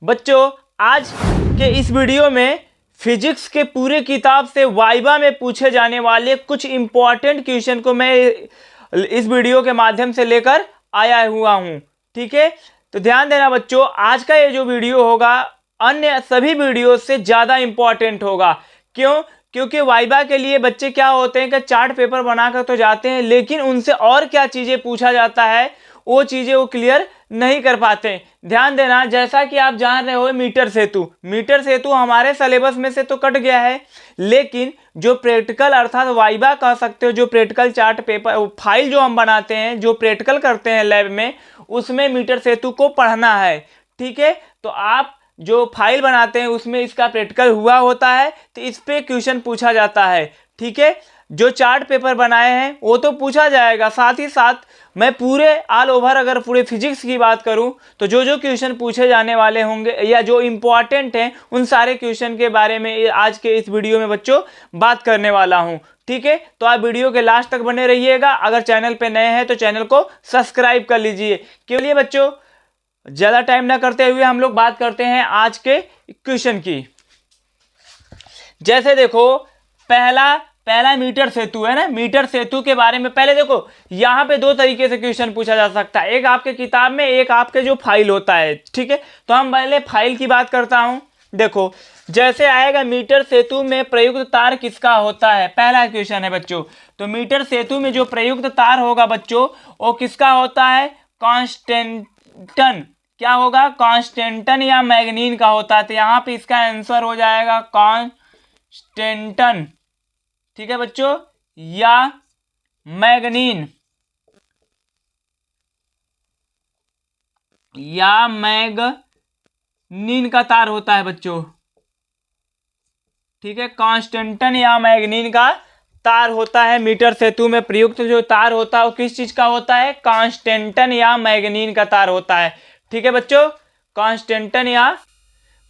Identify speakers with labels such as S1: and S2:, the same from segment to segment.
S1: बच्चों आज के इस वीडियो में फिजिक्स के पूरे किताब से वाइवा में पूछे जाने वाले कुछ इंपॉर्टेंट क्वेश्चन को मैं इस वीडियो के माध्यम से लेकर आया हुआ हूं। ठीक है, तो ध्यान देना बच्चों, आज का ये जो वीडियो होगा अन्य सभी वीडियो से ज़्यादा इंपॉर्टेंट होगा। क्यों? क्योंकि वाइवा के लिए बच्चे क्या होते हैं कि चार्ट पेपर बनाकर तो जाते हैं, लेकिन उनसे और क्या चीज़ें पूछा जाता है वो चीज़ें वो क्लियर नहीं कर पाते। ध्यान देना, जैसा कि आप जान रहे हो मीटर सेतु हमारे सिलेबस में से तो कट गया है, लेकिन जो प्रैक्टिकल अर्थात वाइवा कह सकते हो, जो प्रैक्टिकल चार्ट पेपर फाइल जो हम बनाते हैं, जो प्रैक्टिकल करते हैं लैब में, उसमें मीटर सेतु को पढ़ना है। ठीक है, तो आप जो फाइल बनाते हैं उसमें इसका प्रैक्टिकल हुआ होता है, तो इस पे क्वेश्चन पूछा जाता है। ठीक है, जो चार्ट पेपर बनाए हैं वो तो पूछा जाएगा, साथ ही साथ मैं पूरे ऑल ओवर अगर पूरे फिजिक्स की बात करूं तो जो जो क्वेश्चन पूछे जाने वाले होंगे या जो इंपॉर्टेंट हैं उन सारे क्वेश्चन के बारे में आज के इस वीडियो में बच्चों बात करने वाला हूं। ठीक है, तो आप वीडियो के लास्ट तक बने रहिएगा। अगर चैनल पे नए हैं तो चैनल को सब्सक्राइब कर लीजिए। के लिए बच्चों ज़्यादा टाइम ना करते हुए हम लोग बात करते हैं आज के क्वेश्चन की। जैसे देखो, पहला मीटर सेतु है ना, मीटर सेतु के बारे में पहले देखो, यहाँ पे दो तरीके से क्वेश्चन पूछा जा सकता है, एक आपके किताब में, एक आपके जो फाइल होता है। ठीक है, तो हम पहले फाइल की बात करता हूँ। देखो जैसे आएगा, मीटर सेतु में प्रयुक्त तार किसका होता है, पहला क्वेश्चन है बच्चों। तो मीटर सेतु में जो प्रयुक्त तार होगा बच्चों वो किसका होता है, कांस्टेंटन। क्या होगा, कांस्टेंटन या मैग्नीन का होता है। तो यहाँ पे इसका आंसर हो जाएगा कांस्टेंटन। ठीक है बच्चों, या मैग्नीन, या मैग्नीन का तार होता है बच्चों। ठीक है, कांस्टेंटन या मैग्नीन का तार होता है। मीटर सेतु में प्रयुक्त जो तार होता है वो किस चीज का होता है, कांस्टेंटन या मैग्नीन का तार होता है। ठीक है बच्चों, कांस्टेंटन या।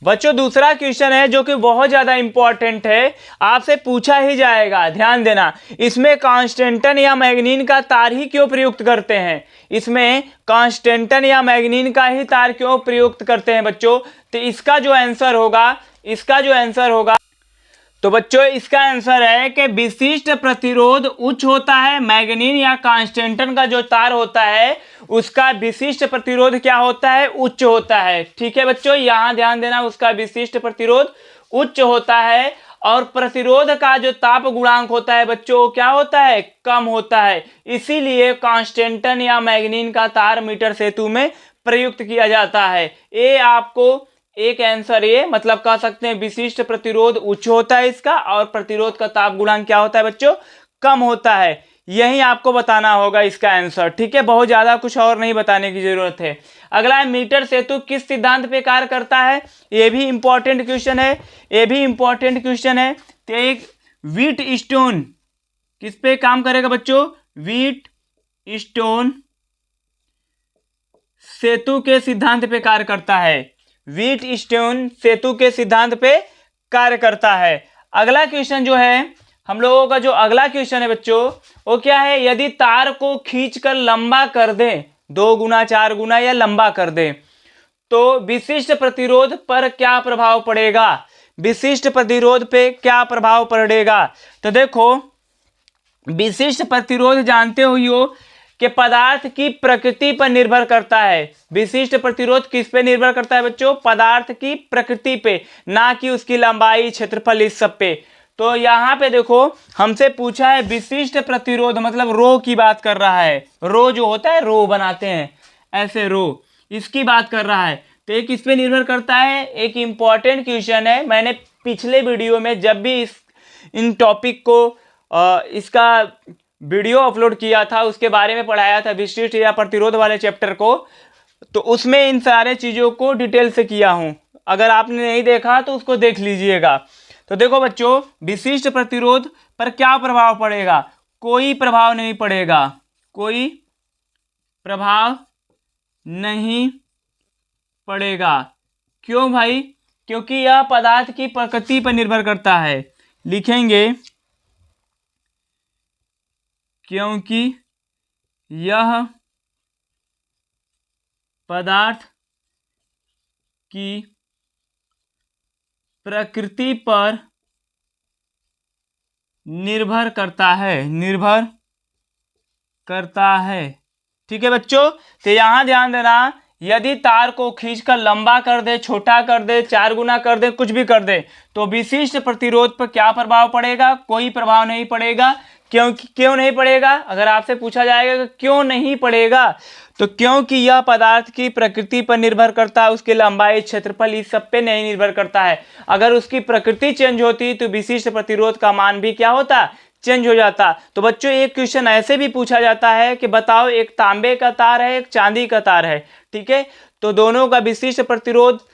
S1: बच्चों दूसरा क्वेश्चन है जो कि बहुत ज्यादा इंपॉर्टेंट है, आपसे पूछा ही जाएगा। ध्यान देना, इसमें कांस्टेंटन या मैग्नीन का तार ही क्यों प्रयुक्त करते हैं, इसमें कांस्टेंटन या मैग्नीन का ही तार क्यों प्रयुक्त करते हैं बच्चों। तो इसका जो आंसर होगा, तो बच्चों इसका आंसर है कि विशिष्ट प्रतिरोध उच्च होता है। मैग्नीन या कांस्टेंटन का जो तार होता है उसका विशिष्ट प्रतिरोध क्या होता है, उच्च होता है। ठीक है बच्चों, यहां ध्यान देना, उसका विशिष्ट प्रतिरोध उच्च होता है और प्रतिरोध का जो ताप गुणांक होता है बच्चों क्या होता है, कम होता है। इसीलिए कांस्टेंटन या मैग्नीन का तार मीटर सेतु में प्रयुक्त किया जाता है। ये आपको एक आंसर, ये मतलब कह सकते हैं विशिष्ट प्रतिरोध उच्च होता है इसका, और प्रतिरोध का ताप गुणांक क्या होता है बच्चों, कम होता है। यही आपको बताना होगा इसका आंसर। ठीक है, बहुत ज्यादा कुछ और नहीं बताने की जरूरत है। अगला है, मीटर सेतु किस सिद्धांत पे कार्य करता है, ये भी इंपॉर्टेंट क्वेश्चन है। तो एक व्हीट स्टोन किस पे काम करेगा बच्चों, व्हीट स्टोन सेतु के सिद्धांत पे कार्य करता है। व्हीट स्टोन सेतु के सिद्धांत पे कार्य करता है। अगला क्वेश्चन जो है, हम लोगों का जो अगला क्वेश्चन है बच्चों वो क्या है, यदि तार को खींचकर लंबा कर दें, 2 गुना 4 गुना या लंबा कर दें, तो विशिष्ट प्रतिरोध पर क्या प्रभाव पड़ेगा, विशिष्ट प्रतिरोध पे क्या प्रभाव पड़ेगा। तो देखो, विशिष्ट प्रतिरोध जानते हो कि पदार्थ की प्रकृति पर निर्भर करता है। विशिष्ट प्रतिरोध किस पे निर्भर करता है बच्चों, पदार्थ की प्रकृति पे, ना कि उसकी लंबाई, क्षेत्रफल, इस सब पे। तो यहाँ पे देखो हमसे पूछा है विशिष्ट प्रतिरोध, मतलब रो की बात कर रहा है। रो जो होता है, रो बनाते हैं ऐसे, रो, इसकी बात कर रहा है। तो एक इस पे निर्भर करता है। एक इंपॉर्टेंट क्वेश्चन है, मैंने पिछले वीडियो में जब भी इन टॉपिक को इसका वीडियो अपलोड किया था उसके बारे में पढ़ाया था, विशिष्ट या प्रतिरोध वाले चैप्टर को, तो उसमें इन सारे चीज़ों को डिटेल से किया हूं। अगर आपने नहीं देखा तो उसको देख लीजिएगा। तो देखो बच्चों, विशिष्ट प्रतिरोध पर क्या प्रभाव पड़ेगा, कोई प्रभाव नहीं पड़ेगा, कोई प्रभाव नहीं पड़ेगा। क्यों भाई, क्योंकि यह पदार्थ की प्रकृति पर निर्भर करता है। लिखेंगे क्योंकि यह पदार्थ की प्रकृति पर निर्भर करता है। ठीक है बच्चों, तो यहां ध्यान देना, यदि तार को खींचकर लंबा कर दे, छोटा कर दे, 4 गुना कर दे, कुछ भी कर दे, तो विशिष्ट प्रतिरोध पर क्या प्रभाव पड़ेगा? कोई प्रभाव नहीं पड़ेगा। क्यों नहीं पड़ेगा? अगर आपसे पूछा जाएगा कि क्यों नहीं पड़ेगा, तो क्योंकि यह पदार्थ की प्रकृति पर निर्भर करता है, उसकी लंबाई, क्षेत्रफल, इस सब पे नहीं निर्भर करता है। अगर उसकी प्रकृति चेंज होती तो विशिष्ट प्रतिरोध का मान भी क्या होता? चेंज हो जाता। तो बच्चों एक क्वेश्चन ऐसे भी पूछा जाता है कि बताओ, एक तांबे का तार है, एक चांदी का तार है, ठीक है, तो दोनों का विशिष्ट प्रतिरोध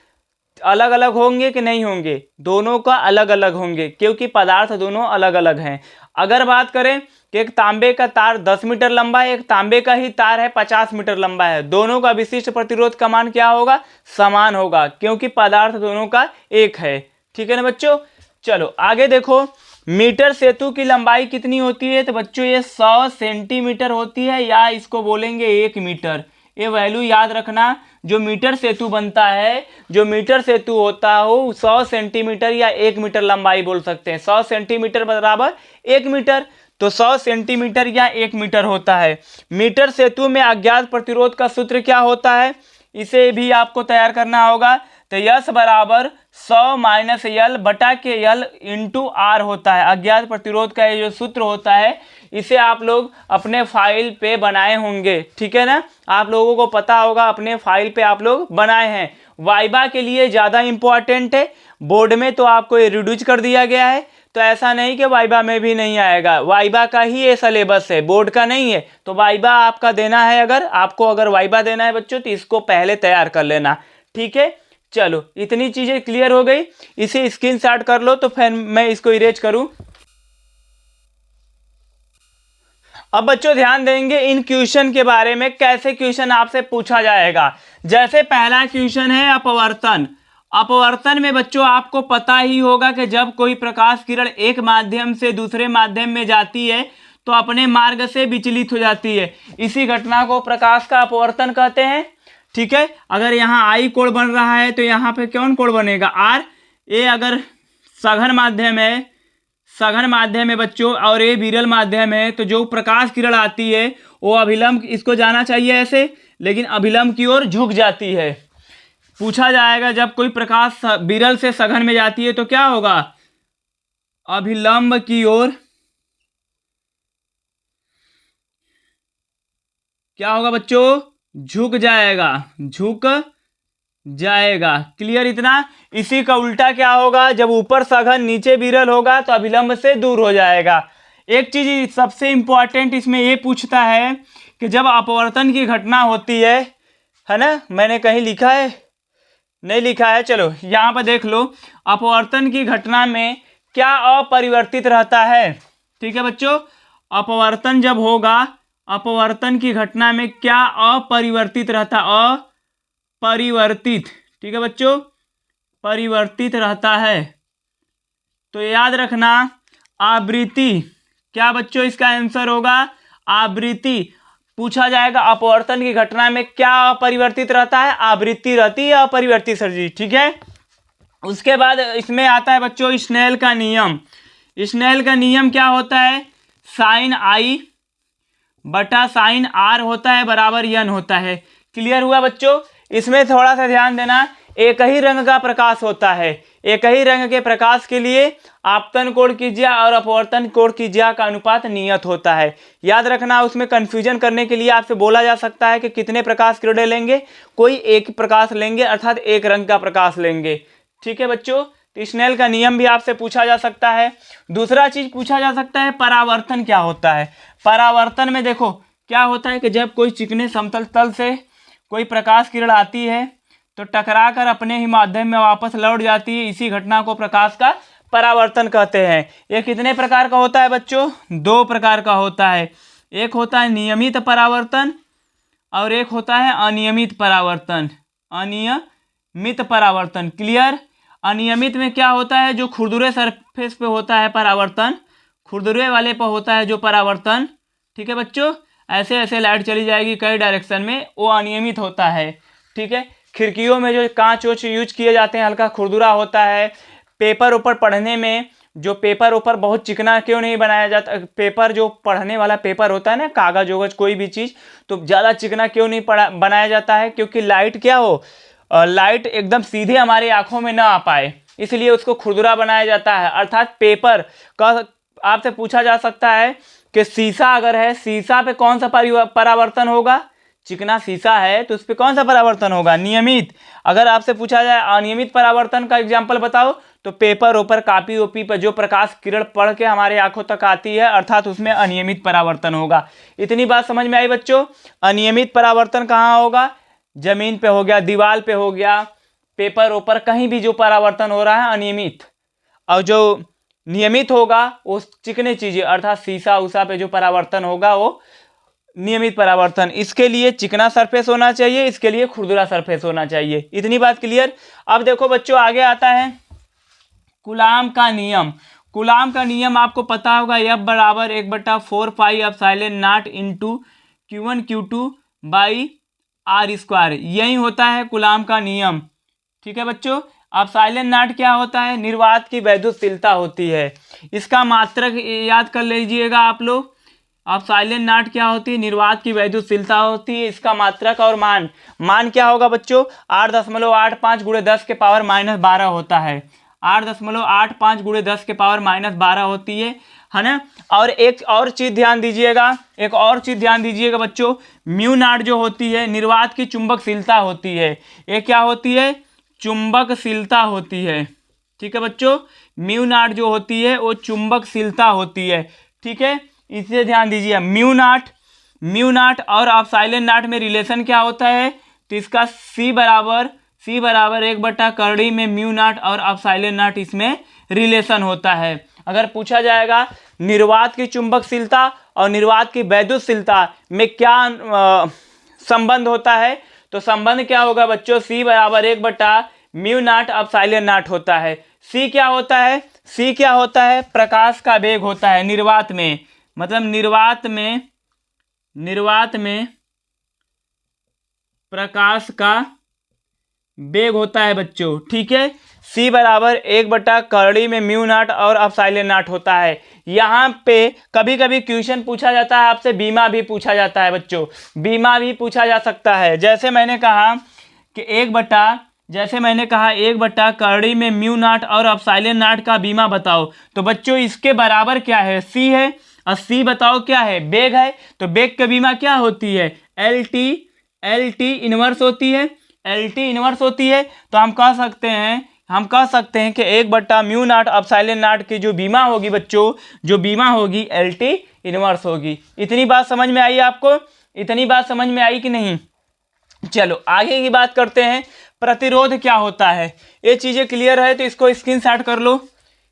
S1: अलग अलग होंगे कि नहीं होंगे? दोनों का अलग अलग होंगे, क्योंकि पदार्थ दोनों अलग अलग हैं। अगर बात करें कि एक तांबे का तार 10 मीटर लंबा है, एक तांबे का ही तार है 50 मीटर लंबा है, दोनों का विशिष्ट प्रतिरोध का मान क्या होगा? समान होगा, क्योंकि पदार्थ दोनों का एक है। ठीक है ना बच्चों? चलो आगे देखो, मीटर सेतु की लंबाई कितनी होती है? तो बच्चों ये 100 सेंटीमीटर होती है, या इसको बोलेंगे 1 मीटर। ये वैल्यू याद रखना, जो मीटर सेतु बनता है, जो मीटर सेतु होता हो 100 सेंटीमीटर या 1 मीटर लंबाई बोल सकते हैं। 100 सेंटीमीटर बराबर 1 मीटर, तो 100 सेंटीमीटर या 1 मीटर होता है। मीटर सेतु में अज्ञात प्रतिरोध का सूत्र क्या होता है? इसे भी आपको तैयार करना होगा। तो यस बराबर 100 माइनस यल बटा के यल इंटू आर होता है। अज्ञात प्रतिरोध का ये जो सूत्र होता है, इसे आप लोग अपने फाइल पे बनाए होंगे, ठीक है ना? आप लोगों को पता होगा, अपने फाइल पे आप लोग बनाए हैं। वाइबा के लिए ज़्यादा इंपॉर्टेंट है, बोर्ड में तो आपको ये रिड्यूस कर दिया गया है, तो ऐसा नहीं कि वाइबा में भी नहीं आएगा। वाइबा का ही ये सिलेबस है, बोर्ड का नहीं है। तो वाइबा आपका देना है, अगर आपको वाइबा देना है बच्चों, तो इसको पहले तैयार कर लेना, ठीक है? चलो इतनी चीजें क्लियर हो गई, इसे स्क्रीनशॉट कर लो, तो फिर मैं इसको इरेज करूं। अब बच्चों ध्यान देंगे इन क्वेश्चन के बारे में, कैसे क्वेश्चन आपसे पूछा जाएगा। जैसे पहला क्वेश्चन है अपवर्तन। अपवर्तन में बच्चों आपको पता ही होगा कि जब कोई प्रकाश किरण एक माध्यम से दूसरे माध्यम में जाती है तो अपने मार्ग से विचलित हो जाती है। इसी घटना को प्रकाश का अपवर्तन कहते हैं, ठीक है? अगर यहाँ आई कोण बन रहा है तो यहाँ पे कौन कोण बनेगा? आर। ए अगर सघन माध्यम है, सघन माध्यम है बच्चों, और ये विरल माध्यम है, तो जो प्रकाश किरण आती है वो अभिलंब, इसको जाना चाहिए ऐसे, लेकिन अभिलंब की ओर झुक जाती है। पूछा जाएगा जब कोई प्रकाश विरल से सघन में जाती है तो क्या होगा? अभिलंब की ओर क्या होगा बच्चों? झुक जाएगा, झुक जाएगा। क्लियर इतना? इसी का उल्टा क्या होगा? जब ऊपर सघन नीचे विरल होगा तो अभिलंब से दूर हो जाएगा। एक चीज सबसे इंपॉर्टेंट इसमें ये पूछता है कि जब अपवर्तन की घटना होती है ना? मैंने कहीं लिखा है? नहीं लिखा है, चलो यहाँ पर देख लो। अपवर्तन की घटना में क्या अपरिवर्तित रहता है? ठीक है बच्चों, अपवर्तन जब होगा, अपवर्तन की घटना में क्या अपरिवर्तित रहता? अपरिवर्तित, ठीक है बच्चों, परिवर्तित रहता है। तो याद रखना आवृत्ति। क्या बच्चों इसका आंसर होगा? आवृत्ति। पूछा जाएगा अपवर्तन की घटना में क्या अपरिवर्तित रहता है? आवृत्ति रहती है, अपरिवर्तित सर जी, ठीक है? उसके बाद इसमें आता है बच्चों स्नेल का नियम। स्नेल का नियम क्या होता है? साइन आई बटा साइन आर होता है बराबर यन होता है। क्लियर हुआ बच्चों? इसमें थोड़ा सा ध्यान देना, एक ही रंग का प्रकाश होता है, एक ही रंग के प्रकाश के लिए आपतन कोण त्रिज्या और अपवर्तन कोण त्रिज्या का अनुपात नियत होता है। याद रखना, उसमें कंफ्यूजन करने के लिए आपसे बोला जा सकता है कि कितने प्रकाश किरणें लेंगे? कोई एक प्रकाश लेंगे, अर्थात एक रंग का प्रकाश लेंगे, ठीक है बच्चों? तो स्नेल का नियम भी आपसे पूछा जा सकता है। दूसरा चीज पूछा जा सकता है परावर्तन क्या होता है? परावर्तन में देखो क्या होता है कि जब कोई चिकने समतल तल से कोई प्रकाश किरण आती है तो टकराकर अपने ही माध्यम में वापस लौट जाती है, इसी घटना को प्रकाश का परावर्तन कहते हैं। ये कितने प्रकार का होता है बच्चों? 2 प्रकार का होता है। एक होता है नियमित परावर्तन और एक होता है अनियमित परावर्तन। अनियमित परावर्तन, क्लियर? अनियमित में क्या होता है? जो खुरदुरे सरफेस पे होता है परावर्तन, खुरदुरे वाले पर होता है जो परावर्तन, ठीक है बच्चों? ऐसे ऐसे लाइट चली जाएगी कई डायरेक्शन में, वो अनियमित होता है, ठीक है? खिड़कियों में जो कांच वोच यूज किए जाते हैं, हल्का खुरदुरा होता है, पेपर ऊपर पढ़ने में जो पेपर ऊपर बहुत चिकना क्यों नहीं बनाया जाता, पेपर जो पढ़ने वाला पेपर होता है ना, कागज वगज कोई भी चीज़, तो ज़्यादा चिकना क्यों नहीं बनाया जाता है? क्योंकि लाइट क्या हो, लाइट एकदम सीधे हमारी आंखों में ना आ पाए, इसलिए उसको खुरदुरा बनाया जाता है। अर्थात पेपर का आपसे पूछा जा सकता है कि शीशा अगर है, शीशा पे कौन सा परावर्तन होगा? चिकना शीशा है तो उस पर कौन सा परावर्तन होगा? नियमित। अगर आपसे पूछा जाए अनियमित परावर्तन का एग्जाम्पल बताओ, तो पेपर ऊपर कापी ओपी पर जो प्रकाश किरण पढ़ के हमारे आंखों तक आती है, अर्थात उसमें अनियमित परावर्तन होगा। इतनी बात समझ में आई बच्चों? अनियमित परावर्तन कहाँ होगा? जमीन पे हो गया, दीवार पे हो गया, पेपर ऊपर कहीं भी जो परावर्तन हो रहा है अनियमित, और जो नियमित होगा वो चिकने चीजें अर्थात शीशा उषा पे जो परावर्तन होगा वो नियमित परावर्तन। इसके लिए चिकना सरफेस होना चाहिए, इसके लिए खुरदुरा सरफेस होना चाहिए। इतनी बात क्लियर? अब देखो बच्चों आगे आता है कूलाम का नियम। कूलाम का नियम आपको पता होगा, F बराबर 1/4 pi epsilon not into Q1 Q2 by R square, यही होता है कूलाम का नियम। ठीक है बच्चों। एप्सिलॉन नॉट क्या होता है? निर्वात की वैद्युतशीलता होती है। इसका मात्रक याद कर लीजिएगा आप लोग। एप्सिलॉन नॉट क्या होती है? निर्वात की वैद्युतशीलता होती है। इसका मात्रक और मान क्या होगा बच्चों? 8.85 × 10 के पावर -12 होता है। 8.85 × 10 के पावर -12 होती है ना। और एक और चीज ध्यान दीजिएगा, एक और चीज ध्यान दीजिएगा बच्चों, म्यू नॉट जो होती है निर्वात की चुंबकशीलता होती है। ये क्या होती है? चुंबकशीलता होती है। ठीक है बच्चों, म्यू नॉट जो होती है वो चुंबकशीलता होती है। ठीक है, इसे ध्यान दीजिए। म्यू नॉट और एप्सिलॉन नॉट में रिलेशन क्या होता है? तो इसका C बराबर 1/करड़ी में म्यू नॉट और एप्सिलॉन नॉट इसमें रिलेशन होता है। अगर पूछा जाएगा निर्वात की चुंबकशीलता और निर्वात की वैद्युतशीलता में क्या संबंध होता है, तो संबंध क्या होगा बच्चों? C बराबर 1/म्यू नॉट एप्सिलॉन नॉट होता है। C क्या होता है? C क्या होता है? प्रकाश का वेग होता है निर्वात में, मतलब निर्वात में प्रकाश का वेग होता है बच्चों। ठीक है, C बराबर 1/करड़ी में म्यू नॉट और एप्सिलॉन नॉट होता है। यहाँ पे कभी कभी क्वेश्चन पूछा जाता है आपसे, बीमा भी पूछा जाता है बच्चों, बीमा भी पूछा जा सकता है। जैसे मैंने कहा कि 1/करड़ी में म्यू नॉट और एप्सिलॉन नॉट का बीमा बताओ, तो बच्चों इसके बराबर क्या है? C है, और C बताओ क्या है? वेग है। तो वेग की बीमा क्या होती है? LT इनवर्स होती है। LT इनवर्स होती है, तो हम कह सकते हैं कि 1/म्यू नॉट एप्सिलॉन नॉट की जो बीमा होगी बच्चों, जो बीमा होगी LT इनवर्स होगी। इतनी बात समझ में आई आपको? इतनी बात समझ में आई कि नहीं? चलो आगे की बात करते हैं। प्रतिरोध क्या होता है? ये चीजें क्लियर है तो इसको स्क्रीनशॉट कर लो,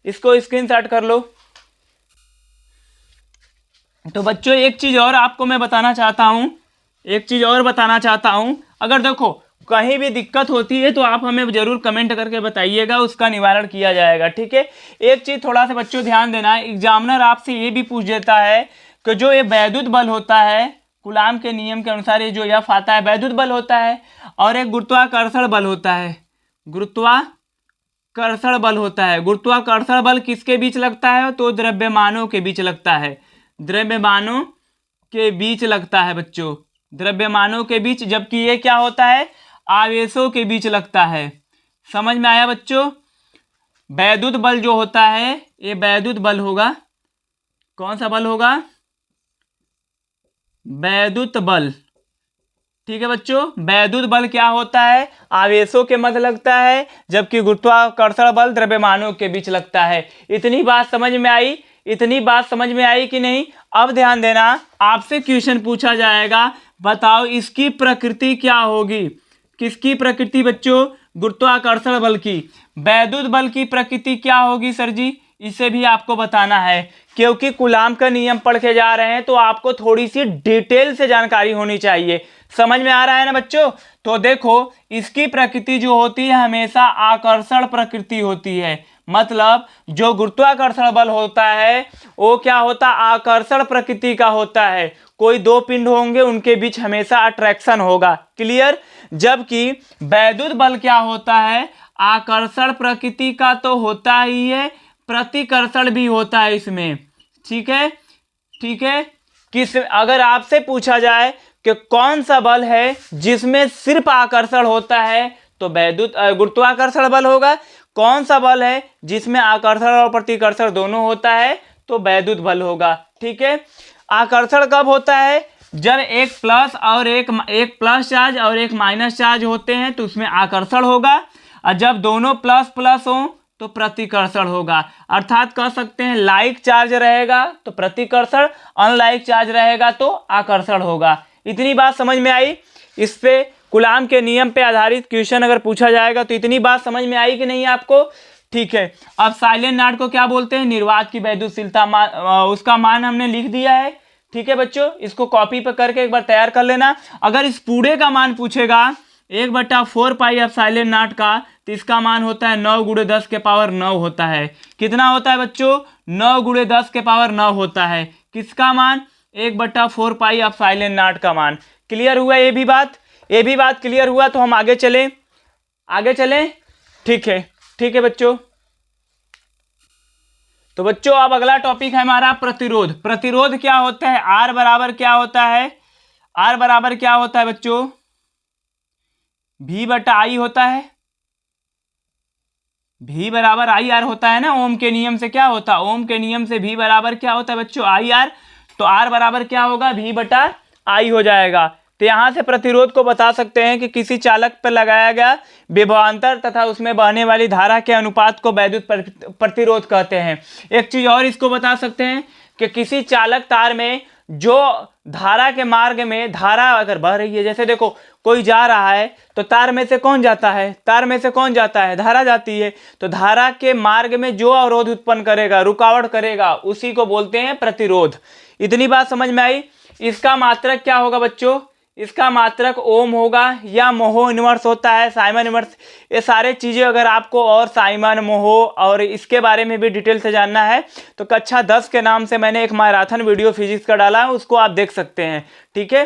S1: इसको स्क्रीनशॉट कर लो। तो बच्चों एक चीज और आपको मैं बताना चाहता हूं, अगर देखो कहीं भी दिक्कत होती है तो आप हमें जरूर कमेंट करके बताइएगा, उसका निवारण किया जाएगा। ठीक है, एक चीज थोड़ा सा बच्चों ध्यान देना है, एग्जामिनर आपसे ये भी पूछ देता है कि जो ये वैद्युत बल होता है, कूलाम के नियम के अनुसार ये जो F आता है वैद्युत बल होता है, और एक गुरुत्वाकर्षण बल होता है। गुरुत्वाकर्षण बल किसके बीच लगता है? तो द्रव्यमानों के बीच लगता है, द्रव्यमानों के बीच लगता है बच्चों, द्रव्यमानों के बीच। जबकि ये क्या होता है? आवेशों के बीच लगता है। समझ में आया बच्चों? वैद्युत बल जो होता है ये वैद्युत बल होगा। कौन सा बल होगा? वैद्युत बल। ठीक है बच्चों, वैद्युत बल क्या होता है? आवेशों के मध्य लगता है, जबकि गुरुत्वाकर्षण बल द्रव्यमानों के बीच लगता है। इतनी बात समझ में आई? कि नहीं? अब ध्यान देना, आपसे क्वेश्चन पूछा जाएगा, बताओ इसकी प्रकृति क्या होगी? किसकी प्रकृति बच्चों? गुरुत्वाकर्षण बल की। वैद्युत बल की प्रकृति क्या होगी सर जी? इसे भी आपको बताना है, क्योंकि कूलाम का नियम पढ़ के जा रहे हैं तो आपको थोड़ी सी डिटेल से जानकारी होनी चाहिए। समझ में आ रहा है ना बच्चों? तो देखो इसकी प्रकृति जो होती है हमेशा आकर्षण प्रकृति होती है, मतलब जो गुरुत्वाकर्षण बल होता है वो क्या होता? आकर्षण प्रकृति का होता है। कोई दो पिंड होंगे उनके बीच हमेशा अट्रैक्शन होगा। क्लियर? जबकि वैद्युत बल क्या होता है? आकर्षण प्रकृति का तो होता ही है, प्रतिकर्षण भी होता है इसमें। ठीक है, ठीक है। अगर आपसे पूछा जाए कि कौन सा बल है जिसमें सिर्फ आकर्षण होता है, तो वैद्युत गुरुत्वाकर्षण बल होगा। कौन सा बल है जिसमें आकर्षण और प्रतिकर्षण दोनों होता है, तो वैद्युत बल होगा। ठीक है। आकर्षण कब होता है? जब एक प्लस चार्ज और एक माइनस चार्ज होते हैं तो उसमें आकर्षण होगा, और जब दोनों प्लस प्लस हो तो प्रतिकर्षण होगा। अर्थात कह सकते हैं लाइक चार्ज रहेगा तो प्रतिकर्षण, अनलाइक चार्ज रहेगा तो आकर्षण होगा। इतनी बात समझ में आई? इस पे कूलाम के नियम पे आधारित क्वेश्चन अगर पूछा जाएगा तो इतनी बात समझ में आई कि नहीं आपको? ठीक है। अब साइलेंट नाट को क्या बोलते हैं? निर्वात की वैद्युतशीलता उसका मान हमने लिख दिया है। ठीक है बच्चों, इसको कॉपी पे करके एक बार तैयार कर लेना। अगर इस पूरे का मान पूछेगा 1/4 पाई एप्सिलॉन नॉट का, तो इसका मान होता है 9 × 10 के पावर 9 होता है। कितना होता है बच्चों? 9 × 10 के पावर 9 होता है। किसका मान? 1/4 पाई एप्सिलॉन नॉट का मान। क्लियर हुआ ये भी बात? ये भी बात क्लियर हुआ तो हम आगे चलें, आगे चलें। ठीक है, ठीक है बच्चों। तो बच्चों अब अगला टॉपिक है हमारा प्रतिरोध। प्रतिरोध क्या होता है? आर बराबर क्या होता है? आर बराबर क्या होता है बच्चों? V/I होता है। V बराबर IR होता है ना। ओम के नियम से क्या होता है? ओम के नियम से V बराबर क्या होता है बच्चों? IR। तो R बराबर क्या होगा? V/I हो जाएगा। तो यहां से प्रतिरोध को बता सकते हैं कि किसी चालक पर लगाया गया विभवांतर तथा उसमें बहने वाली धारा के अनुपात को वैद्युत प्रतिरोध कहते हैं। एक चीज और इसको बता सकते हैं कि किसी चालक तार में जो धारा के मार्ग में धारा अगर बह रही है, जैसे देखो कोई जा रहा है तो तार में से कौन जाता है? तार में से कौन जाता है? धारा जाती है। तो धारा के मार्ग में जो अवरोध उत्पन्न करेगा, रुकावट करेगा, उसी को बोलते हैं प्रतिरोध। इतनी बात समझ में आई? इसका मात्रक क्या होगा बच्चों? इसका मात्रक ओम होगा या मोहो इनवर्स होता है, साइमन इनवर्स। ये सारे चीज़ें अगर आपको और साइमन, मोहो और इसके बारे में भी डिटेल से जानना है तो कक्षा 10 के नाम से मैंने एक मैराथन वीडियो फिजिक्स का डाला है, उसको आप देख सकते हैं। ठीक है।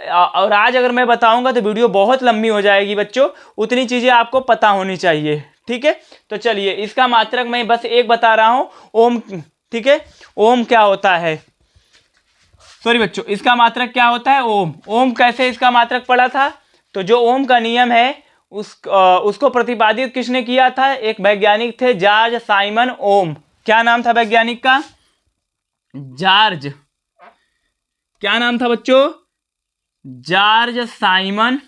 S1: और आज अगर मैं बताऊंगा तो वीडियो बहुत लंबी हो जाएगी बच्चों, उतनी चीज़ें आपको पता होनी चाहिए। ठीक है। तो चलिए, इसका मात्रक मैं बस एक बता रहा हूँ, ओम। ठीक है। ओम क्या होता है? सॉरी बच्चों, इसका मात्रक क्या होता है? ओम। ओम कैसे इसका मात्रक पड़ा था? तो जो ओम का नियम है उसको प्रतिपादित किसने किया था? एक वैज्ञानिक थे, जॉर्ज साइमन ओम। क्या नाम था वैज्ञानिक का? जॉर्ज। क्या नाम था बच्चों? जॉर्ज साइमन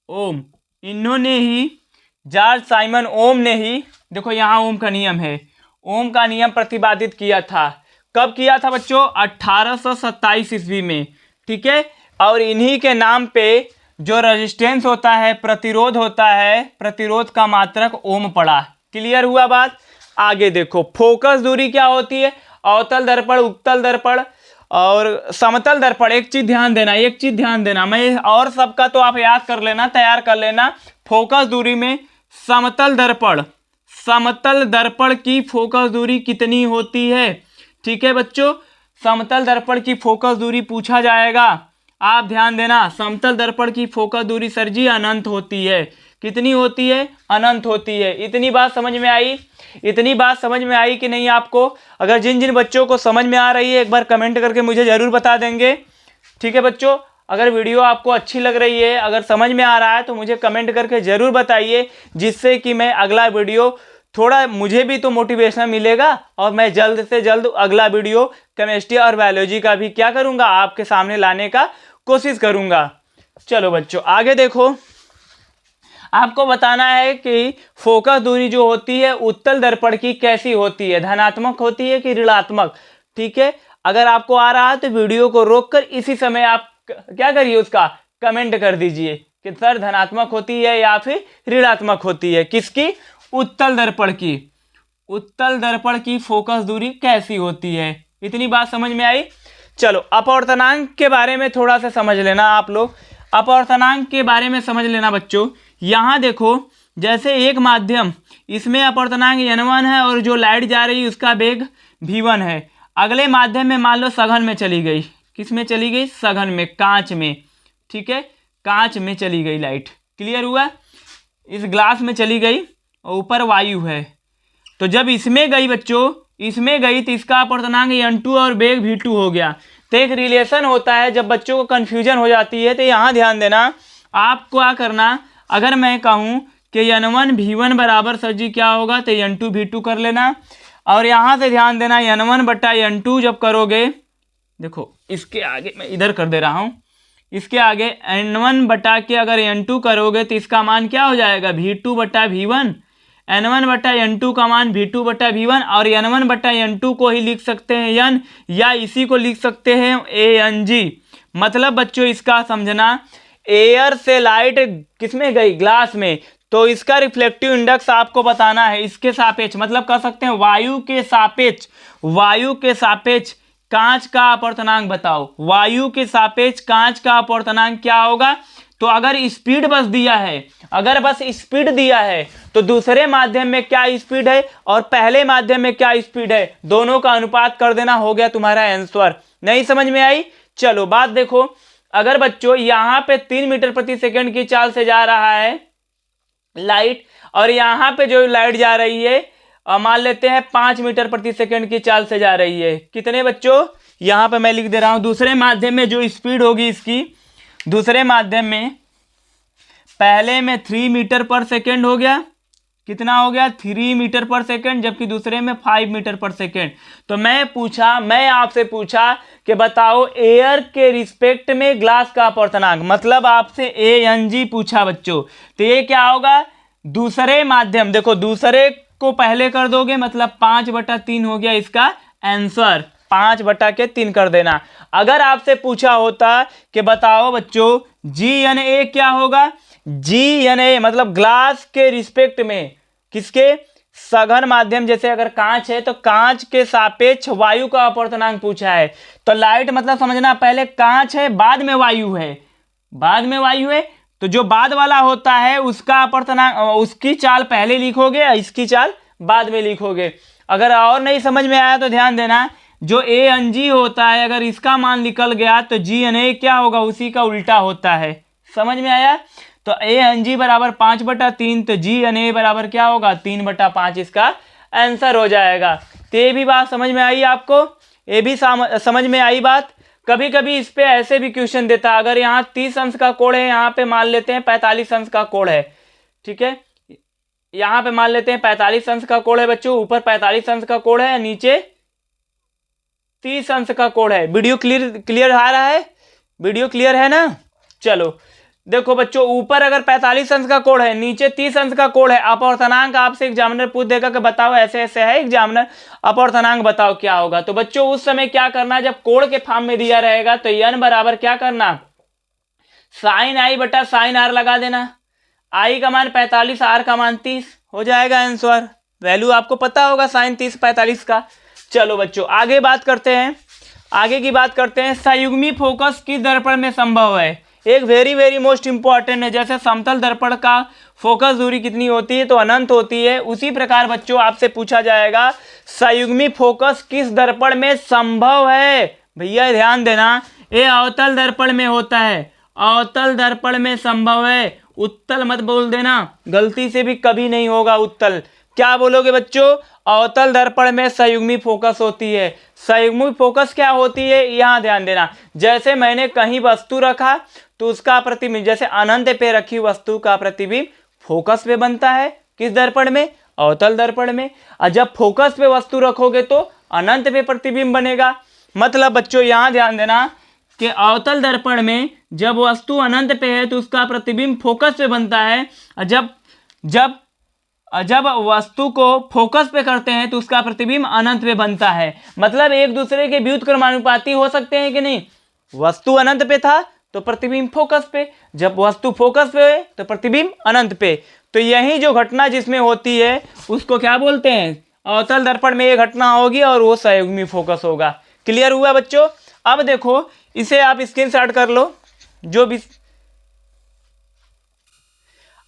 S1: ओम। इन्होंने ही, जॉर्ज साइमन ओम ने ही, देखो यहां ओम का नियम है, ओम का नियम प्रतिपादित किया था। कब किया था बच्चों? 1827 ईस्वी में। ठीक है। और इन्हीं के नाम पे जो रेजिस्टेंस होता है, प्रतिरोध होता है, प्रतिरोध का मात्रक ओम पड़ा। क्लियर हुआ बात? आगे देखो, फोकस दूरी क्या होती है? अवतल दर्पण, उत्तल दर्पण और समतल दर्पण। एक चीज ध्यान देना, एक चीज ध्यान देना, मैं और सबका तो आप याद कर लेना, तैयार कर लेना। फोकस दूरी में समतल दर्पण, समतल दर्पण की फोकस दूरी कितनी होती है? ठीक है बच्चों, समतल दर्पण की फोकस दूरी पूछा जाएगा, आप ध्यान देना। समतल दर्पण की फोकस दूरी सर जी अनंत होती है। कितनी होती है? अनंत होती है। इतनी बात समझ में आई? इतनी बात समझ में आई कि नहीं आपको? अगर जिन जिन बच्चों को समझ में आ रही है एक बार कमेंट करके मुझे जरूर बता देंगे। ठीक है बच्चों, अगर वीडियो आपको अच्छी लग रही है, अगर समझ में आ रहा है तो मुझे कमेंट करके जरूर बताइए, जिससे कि मैं अगला वीडियो, थोड़ा मुझे भी तो मोटिवेशन मिलेगा और मैं जल्द से जल्द अगला वीडियो केमिस्ट्री और बायोलॉजी का भी क्या करूंगा, आपके सामने लाने का कोशिश करूंगा। चलो बच्चों आगे देखो, आपको बताना है कि फोकस दूरी जो होती है उत्तल दर्पण की कैसी होती है, धनात्मक होती है कि ऋणात्मक। ठीक है। अगर आपको आ रहा है तो वीडियो को रोककर इसी समय आप क्या करिए, उसका कमेंट कर दीजिए कि सर धनात्मक होती है या फिर ऋणात्मक होती है। किसकी? उत्तल दर्पण की। उत्तल दर्पण की फोकस दूरी कैसी होती है? इतनी बात समझ में आई? चलो अपवर्तनांक के बारे में थोड़ा सा समझ लेना आप लोग। अपवर्तनांक के बारे में समझ लेना बच्चों। यहाँ देखो, जैसे एक माध्यम, इसमें अपवर्तनांक n1 है और जो लाइट जा रही है उसका वेग v1 है। अगले माध्यम में मान लो सघन में चली गई। किस में चली गई? सघन में, कांच में। ठीक है, कांच में चली गई लाइट। क्लियर हुआ? इस ग्लास में चली गई और ऊपर वायु है, तो जब इसमें गई बच्चों, इसमें गई तो इसका अपर्तनांक n2 और वेग v2 हो गया। तो एक रिलेशन होता है, जब बच्चों को कन्फ्यूजन हो जाती है तो यहाँ ध्यान देना, आपको क्या करना, अगर मैं कहूँ कि n1 v1 बराबर सर जी क्या होगा, तो n2 v2 कर लेना। और यहाँ से ध्यान देना n1 बटा n2 जब करोगे, देखो इसके आगे मैं इधर कर दे रहा हूँ, इसके आगे n1 बटा के अगर n2 करोगे तो इसका मान क्या हो जाएगा, v2 बटा v1। n1 बटा n2 का मान v2 बटा v1, और n1 बटा n2 को ही लिख सकते हैं n, या इसी को लिख सकते हैं ang। मतलब बच्चों इसका समझना, एयर से लाइट किसमें गई, ग्लास में, तो इसका रिफ्लेक्टिव इंडेक्स आपको बताना है इसके सापेक्ष, मतलब कह सकते हैं वायु के सापेक्ष, वायु के सापेक्ष कांच का अपवर्तनांक बताओ, वायु के सापेक्ष कांच का अपवर्तनांक क्या होगा। तो अगर स्पीड बस दिया है, अगर बस स्पीड दिया है, तो दूसरे माध्यम में क्या स्पीड है और पहले माध्यम में क्या स्पीड है, दोनों का अनुपात कर देना, हो गया तुम्हारा आंसर। नहीं समझ में आई? चलो बात देखो, अगर बच्चों यहाँ पे 3 मीटर प्रति सेकंड की चाल से जा रहा है लाइट, और यहाँ पे जो लाइट जा रही है मान लेते हैं 5 मीटर प्रति सेकंड की चाल से जा रही है, कितने बच्चों, यहाँ पे मैं लिख दे रहा हूँ, दूसरे माध्यम में जो स्पीड होगी इसकी, दूसरे माध्यम में पहले में 3 मीटर पर सेकंड हो गया, कितना हो गया 3 मीटर पर सेकंड, जबकि दूसरे में 5 मीटर पर सेकंड। तो मैं आपसे पूछा कि बताओ एयर के रिस्पेक्ट में ग्लास का अपवर्तनांक, मतलब आपसे ang पूछा बच्चों, तो ये क्या होगा, दूसरे माध्यम, देखो दूसरे को पहले कर दोगे मतलब 5/3 हो गया इसका आंसर, 5/3 कर देना। अगर आपसे पूछा होता कि बताओ बच्चों GNA क्या होगा, GNA मतलब ग्लास के रिस्पेक्ट में, किसके, सघन माध्यम, जैसे अगर कांच है तो कांच के सापेक्ष वायु का अपवर्तनांक पूछा है, तो लाइट मतलब समझना पहले कांच है बाद में वायु है, बाद में वायु है, तो जो बाद वाला होता है उसका अपवर्तनांक, उसकी चाल पहले लिखोगे, इसकी चाल बाद में लिखोगे। अगर और नहीं समझ में आया तो ध्यान देना, जो ang होता है अगर इसका मान निकल गया तो GNA क्या होगा, उसी का उल्टा होता है। समझ में आया? तो ang बराबर 5/3, तो GNA बराबर क्या होगा 3/5, इसका आंसर हो जाएगा। तो ये भी बात समझ में आई आपको, ये भी समझ में आई बात। कभी कभी इस पे ऐसे भी क्वेश्चन देता है, अगर यहाँ 30 अंश का कोण है, यहाँ पे मान लेते हैं 45 अंश का कोण है, ठीक है, यहाँ पे मान लेते हैं 45 अंश का कोण है बच्चों, ऊपर 45 अंश का कोण है, नीचे 30 अंश का कोण है। वीडियो क्लियर आ रहा है, वीडियो क्लियर है ना? चलो देखो बच्चों, ऊपर अगर 45 अंश का कोण है, नीचे 30 अंश का कोण है, अपवर्तनांक आपसे एग्जामिनर पूछ देगा कि बताओ ऐसे ऐसे है एग्जामिनर, अपवर्तनांक बताओ क्या होगा। तो बच्चों उस समय क्या करना, जब कोण के फॉर्म में दिया रहेगा तो n बराबर क्या करना, साइन आई बटा साइन आर लगा देना, आई का मान 45, आर का मान 30, हो जाएगा आंसर। वैल्यू आपको पता होगा साइन 30 45 का। चलो बच्चों आगे बात करते हैं, आगे की बात करते हैं, संयुग्मी फोकस किस दर्पण में संभव है। एक वेरी मोस्ट इंपॉर्टेंट है, जैसे समतल दर्पण का फोकस दूरी कितनी होती है तो अनंत होती है, उसी प्रकार बच्चों आपसे पूछा जाएगा संयुग्मी फोकस किस दर्पण में संभव है। भैया ध्यान देना, ये अवतल दर्पण में होता है, अवतल दर्पण में संभव है, उत्तल मत बोल देना, गलती से भी कभी नहीं होगा उत्तल। क्या बोलोगे बच्चों, अवतल दर्पण में संयुग्मी फोकस होती है। संयुग्मी फोकस क्या होती है, यहाँ ध्यान देना, जैसे मैंने कहीं वस्तु रखा तो उसका प्रतिबिंब, जैसे अनंत पे रखी वस्तु का प्रतिबिंब फोकस पे बनता है, किस दर्पण में, अवतल दर्पण में। और जब फोकस पे वस्तु रखोगे तो अनंत पे प्रतिबिंब बनेगा। मतलब बच्चों यहाँ ध्यान देना कि अवतल दर्पण में जब वस्तु अनंत पे है तो उसका प्रतिबिंब फोकस पे बनता है, और जब वस्तु को फोकस पे करते हैं तो उसका प्रतिबिंब अनंत पे बनता है। मतलब एक दूसरे के व्युत्क्रमानुपाती हो सकते हैं कि नहीं, वस्तु अनंत पे था तो प्रतिबिंब फोकस पे, जब वस्तु फोकस पे है तो प्रतिबिंब अनंत पे। तो यही जो घटना जिसमें होती है उसको क्या बोलते हैं, अवतल दर्पण में ये घटना होगी और वो संयुग्मी फोकस होगा। क्लियर हुआ बच्चों? अब देखो इसे आप स्क्रीनशॉट कर लो जो भी।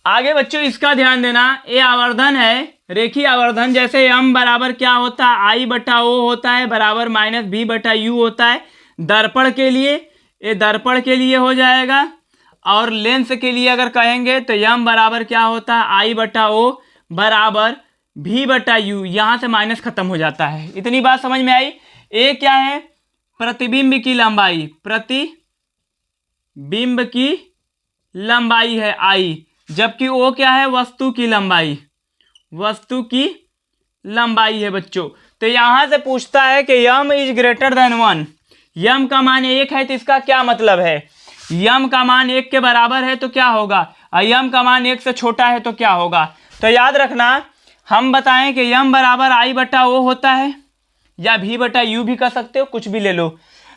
S1: आगे बच्चों इसका ध्यान देना, ये आवर्धन है, रेखीय आवर्धन, जैसे m बराबर क्या होता है I बटा O होता है, बराबर -b बटा u होता है दर्पण के लिए, ये दर्पण के लिए हो जाएगा। और लेंस के लिए अगर कहेंगे तो यम बराबर क्या होता है, आई बटा ओ बराबर भी बटा यू, यहाँ से माइनस खत्म हो जाता है। इतनी बात समझ में आई। ए क्या है, प्रतिबिंब की लंबाई, प्रतिबिंब की लंबाई है आई, जबकि ओ क्या है, वस्तु की लंबाई, वस्तु की लंबाई है बच्चों। तो यहां से पूछता है कि यम इज ग्रेटर देन 1, यम का मान 1 है तो इसका क्या मतलब है, यम का मान 1 के बराबर है तो क्या होगा, और यम का मान 1 से छोटा है तो क्या होगा। तो याद रखना, हम बताएं कि यम बराबर आई बटा ओ होता है, या भी बटा यू भी कर सकते हो, कुछ भी ले लो।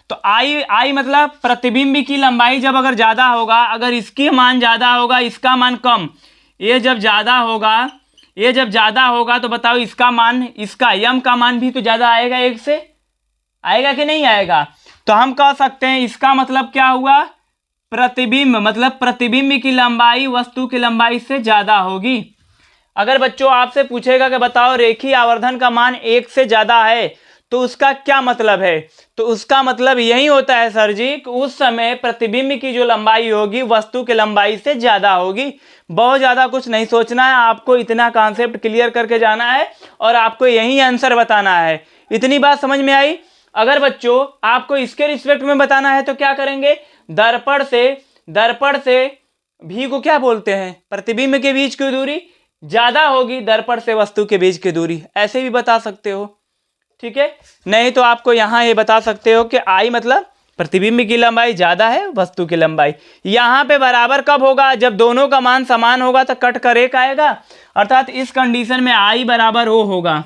S1: तो आई मतलब प्रतिबिंब की लंबाई जब अगर ज़्यादा होगा, अगर इसकी मान ज़्यादा होगा इसका मान कम, ये जब ज़्यादा होगा, ये जब ज़्यादा होगा तो बताओ इसका मान, इसका यम का मान भी तो ज़्यादा आएगा, 1 से आएगा कि नहीं आएगा। तो हम कह सकते हैं इसका मतलब क्या हुआ, प्रतिबिंब मतलब प्रतिबिंब की लंबाई वस्तु की लंबाई से ज़्यादा होगी। अगर बच्चों आपसे पूछेगा कि बताओ रेखीय आवर्धन का मान 1 से ज़्यादा है तो उसका क्या मतलब है, तो उसका मतलब यही होता है सर जी कि उस समय प्रतिबिंब की जो लंबाई होगी वस्तु की लंबाई से ज़्यादा होगी। बहुत ज़्यादा कुछ नहीं सोचना है, आपको इतना कॉन्सेप्ट क्लियर करके जाना है और आपको यही आंसर बताना है। इतनी बात समझ में आई। अगर बच्चों आपको इसके रिस्पेक्ट में बताना है तो क्या करेंगे, दर्पण से भी को क्या बोलते हैं, प्रतिबिंब के बीच की दूरी ज़्यादा होगी दर्पण से वस्तु के बीच की दूरी, ऐसे भी बता सकते हो, ठीक है। नहीं तो आपको यहाँ ये बता सकते हो कि आई मतलब प्रतिबिंब की लंबाई ज़्यादा है वस्तु की लंबाई। यहाँ पे बराबर कब होगा, जब दोनों का मान समान होगा तो कट कर 1 आएगा, अर्थात इस कंडीशन में आई बराबर ओ होगा।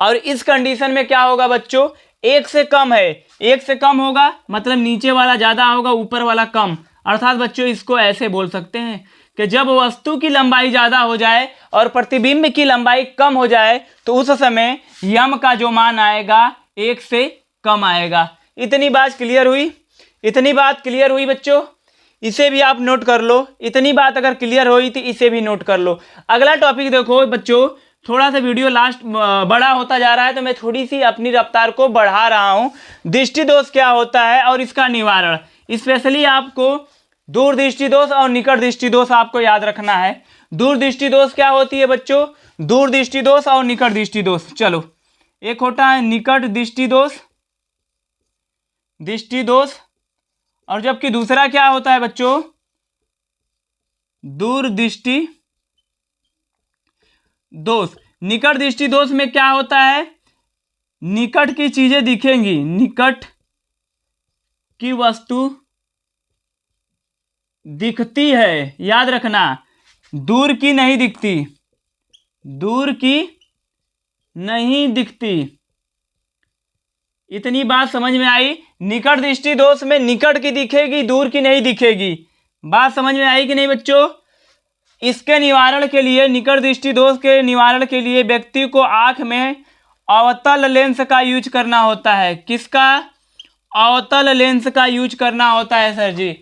S1: और इस कंडीशन में क्या होगा बच्चों, 1 से कम है, 1 से कम होगा मतलब नीचे वाला ज़्यादा होगा ऊपर वाला कम, अर्थात बच्चों इसको ऐसे बोल सकते हैं कि जब वस्तु की लंबाई ज़्यादा हो जाए और प्रतिबिंब की लंबाई कम हो जाए तो उस समय यम का जो मान आएगा 1 से कम आएगा। इतनी बात क्लियर हुई, इतनी बात क्लियर हुई बच्चों, इसे भी आप नोट कर लो। इतनी बात अगर क्लियर हुई तो इसे भी नोट कर लो। अगला टॉपिक देखो बच्चों, थोड़ा सा वीडियो लास्ट बड़ा होता जा रहा है तो मैं थोड़ी सी अपनी रफ्तार को बढ़ा रहा हूँ। दृष्टि दोष क्या होता है और इसका निवारण, स्पेशली आपको दूरदृष्टि दोष और निकट दृष्टि दोष आपको याद रखना है। दूरदृष्टि दोष क्या होती है बच्चों, दूरदृष्टि दोष और निकट दृष्टि दोष। चलो, एक होता है निकट दृष्टि दोष, और जबकि दूसरा क्या होता है बच्चों, दूरदृष्टि दोष। निकट दृष्टि दोष में क्या होता है, निकट की चीजें दिखेंगी, निकट की वस्तु दिखती है, याद रखना, दूर की नहीं दिखती, दूर की नहीं दिखती। इतनी बात समझ में आई। निकट दृष्टि दोष में निकट की दिखेगी दूर की नहीं दिखेगी। बात समझ में आई कि नहीं बच्चों। इसके निवारण के लिए, निकट दृष्टि दोष के निवारण के लिए व्यक्ति को आंख में अवतल लेंस का यूज करना होता है। किसका, अवतल लेंस का यूज करना होता है सर जी।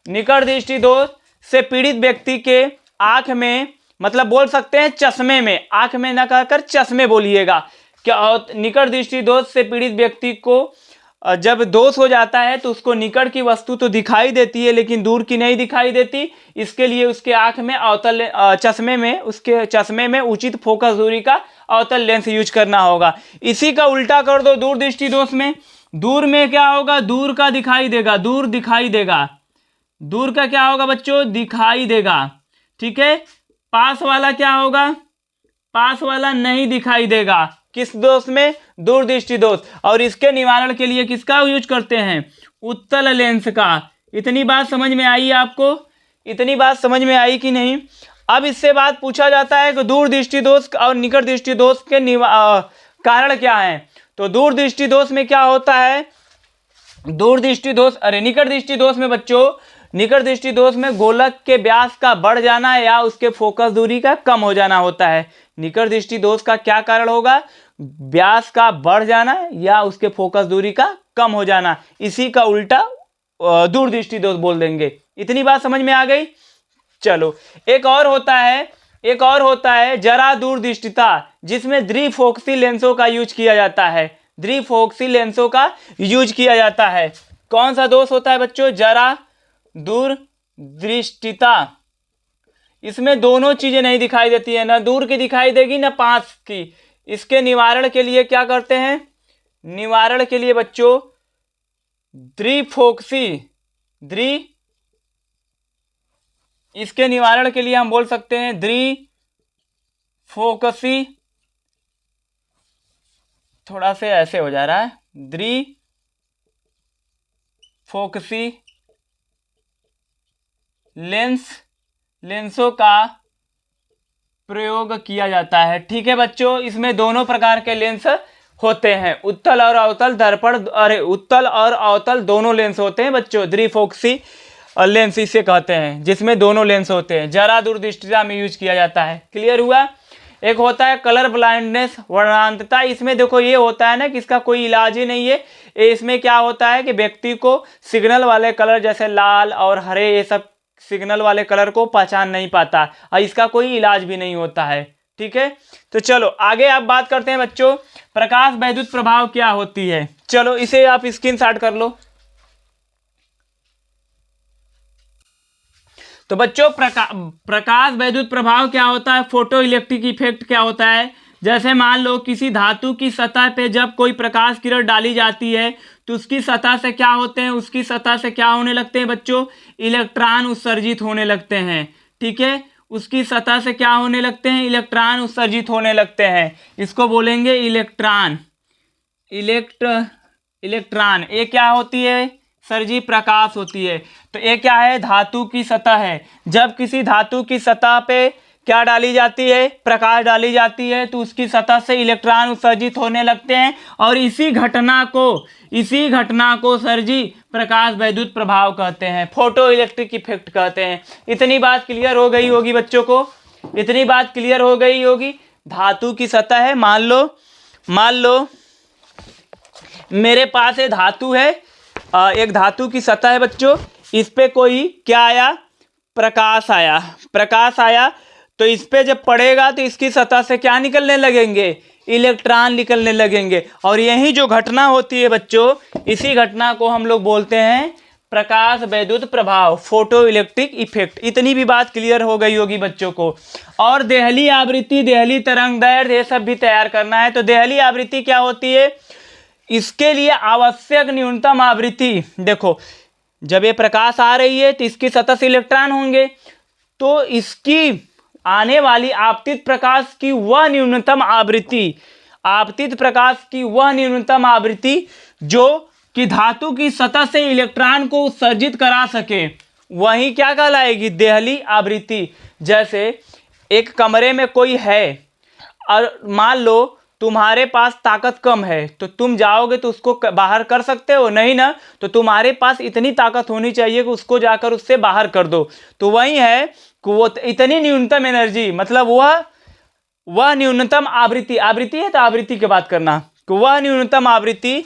S1: निकट दृष्टि दोष से पीड़ित व्यक्ति के आंख में, मतलब बोल सकते हैं चश्मे में, आंख में ना कहकर चश्मे बोलिएगा। क्या निकट दृष्टि दोष से पीड़ित व्यक्ति को जब दोष हो जाता है तो उसको निकट की वस्तु तो दिखाई देती है लेकिन दूर की नहीं दिखाई देती। इसके लिए उसके आंख में अवतल उसके चश्मे में उचित फोकस दूरी का अवतल लेंस यूज करना होगा। इसी का उल्टा कर दो दूर दृष्टि दोष में। दूर में क्या होगा, दूर का दिखाई देगा, दूर दिखाई देगा, दूर का क्या होगा बच्चों, दिखाई देगा, ठीक है। पास वाला क्या होगा, पास वाला नहीं दिखाई देगा। किस दोष में, दूर दृष्टि दोष। और इसके निवारण के लिए किसका यूज करते हैं, उत्तल लेंस का। इतनी बात समझ में आई आपको, इतनी बात समझ में आई कि नहीं। अब इससे बात पूछा जाता है कि दूर दृष्टि दोष और निकट दृष्टि दोष के कारण क्या है। तो दूर दृष्टि दोष में क्या होता है, दूर दृष्टि दोष, निकट दृष्टि दोष में बच्चों, निकट दृष्टि दोष में गोलक के व्यास का बढ़ जाना या उसके फोकस दूरी का कम हो जाना होता है। निकट दृष्टि दोष का क्या कारण होगा, व्यास का बढ़ जाना या उसके फोकस दूरी का कम हो जाना। इसी का उल्टा दूर दृष्टि दोष बोल देंगे। इतनी बात समझ में आ गई। चलो, एक और होता है जरा दूरदृष्टिता, जिसमें द्विफोकसी लेंसों का यूज किया जाता है, द्विफोकसी लेंसों का यूज किया जाता है। कौन सा दोष होता है बच्चों, जरा दूर दृष्टिता, इसमें दोनों चीजें नहीं दिखाई देती है, ना दूर की दिखाई देगी ना पास की। इसके निवारण के लिए क्या करते हैं, निवारण के लिए बच्चों द्विफोकसी, इसके निवारण के लिए हम बोल सकते हैं द्विफोकसी, थोड़ा से ऐसे हो जा रहा है, द्विफोकसी लेंसों का प्रयोग किया जाता है। ठीक है बच्चों, इसमें दोनों प्रकार के लेंस होते हैं, उत्तल और अवतल दर्पण, अरे उत्तल और अवतल दोनों लेंस होते हैं बच्चों, द्विफोकसी लेंस इसे कहते हैं, जिसमें दोनों लेंस होते हैं, जरा दूरदृष्टिता में यूज किया जाता है। क्लियर हुआ। एक होता है कलर ब्लाइंडनेस, वर्णांतता, इसमें देखो ये होता है ना कि इसका कोई इलाज ही नहीं है। इसमें क्या होता है कि व्यक्ति को सिग्नल वाले कलर जैसे लाल और हरे, ये सब सिग्नल वाले कलर को पहचान नहीं पाता और इसका कोई इलाज भी नहीं होता है। ठीक है, तो चलो आगे आप बात करते हैं बच्चों, प्रकाश वैद्युत प्रभाव क्या होती है। चलो इसे आप स्क्रीनशॉट कर लो। तो बच्चों प्रकाश वैद्युत प्रभाव क्या होता है, फोटो इलेक्ट्रिक इफेक्ट क्या होता है। जैसे मान लो किसी धातु की सतह पे जब कोई प्रकाश किरण डाली जाती है तो उसकी सतह से क्या होते हैं, उसकी सतह से क्या होने लगते हैं बच्चों, इलेक्ट्रॉन उत्सर्जित होने लगते हैं। ठीक है, उसकी सतह से क्या होने लगते हैं, इलेक्ट्रॉन उत्सर्जित होने लगते हैं, इसको बोलेंगे इलेक्ट्रॉन। इलेक्ट्रॉन ये क्या होती है, सर्जी प्रकाश होती है। तो ये क्या है, धातु की सतह है। जब किसी धातु की सतह पे क्या डाली जाती है, प्रकाश डाली जाती है, तो उसकी सतह से इलेक्ट्रॉन उत्सर्जित होने लगते हैं और इसी घटना को सर्जी प्रकाश वैद्युत प्रभाव कहते हैं, फोटो इलेक्ट्रिक इफेक्ट कहते हैं। इतनी बात क्लियर हो गई होगी बच्चों को, इतनी बात क्लियर हो गई होगी। धातु की सतह है, मान लो मेरे पास ये धातु है, एक धातु की सतह है बच्चों, इस पे कोई क्या आया, प्रकाश आया, तो इस पे जब पड़ेगा तो इसकी सतह से क्या निकलने लगेंगे, इलेक्ट्रॉन निकलने लगेंगे, और यही जो घटना होती है बच्चों, इसी घटना को हम लोग बोलते हैं प्रकाश वैद्युत प्रभाव, फोटो इलेक्ट्रिक इफेक्ट। इतनी भी बात क्लियर हो गई होगी बच्चों को। और देहली आवृत्ति, देहली तरंगदैर्घ्य, ये सब भी तैयार करना है। तो देहली आवृत्ति क्या होती है, इसके लिए आवश्यक न्यूनतम आवृत्ति, देखो जब ये प्रकाश आ रही है तो इसकी सतह से इलेक्ट्रॉन होंगे, तो इसकी आने वाली आपतित प्रकाश की वह न्यूनतम आवृत्ति, जो कि धातु की सतह से इलेक्ट्रॉन को उत्सर्जित करा सके, वही क्या कहलाएगी, देहली आवृत्ति। जैसे एक कमरे में कोई है और मान लो तुम्हारे पास ताकत कम है, तो तुम जाओगे तो उसको बाहर कर सकते हो नहीं ना, तो तुम्हारे पास इतनी ताकत होनी चाहिए कि उसको जाकर उससे बाहर कर दो। तो वही है कि वो इतनी न्यूनतम एनर्जी, मतलब वह न्यूनतम आवृत्ति है, तो आवृत्ति की बात करना, कि वह न्यूनतम आवृत्ति,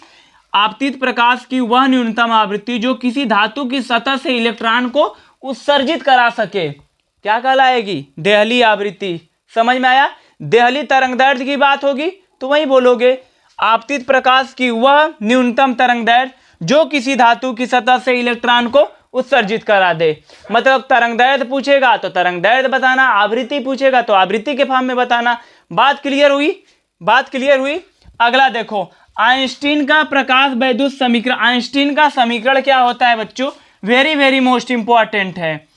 S1: आपतित प्रकाश की वह न्यूनतम आवृत्ति जो किसी धातु की सतह से इलेक्ट्रॉन को उत्सर्जित करा सके, क्या कहलाएगी, देहली आवृत्ति। समझ में आया। देहली तरंगदैर्घ्य की बात होगी तो वही बोलोगे, आपतित प्रकाश की वह न्यूनतम तरंगदैर्घ्य जो किसी धातु की सतह से इलेक्ट्रॉन को उत्सर्जित करा दे। मतलब तरंगदैर्घ्य पूछेगा तो तरंगदैर्घ्य बताना, आवृत्ति पूछेगा तो आवृत्ति के फॉर्म में बताना। बात क्लियर हुई। अगला देखो, आइंस्टीन का प्रकाश वैद्युत समीकरण। आइंस्टीन का समीकरण क्या होता है बच्चों, वेरी मोस्ट इंपॉर्टेंट है।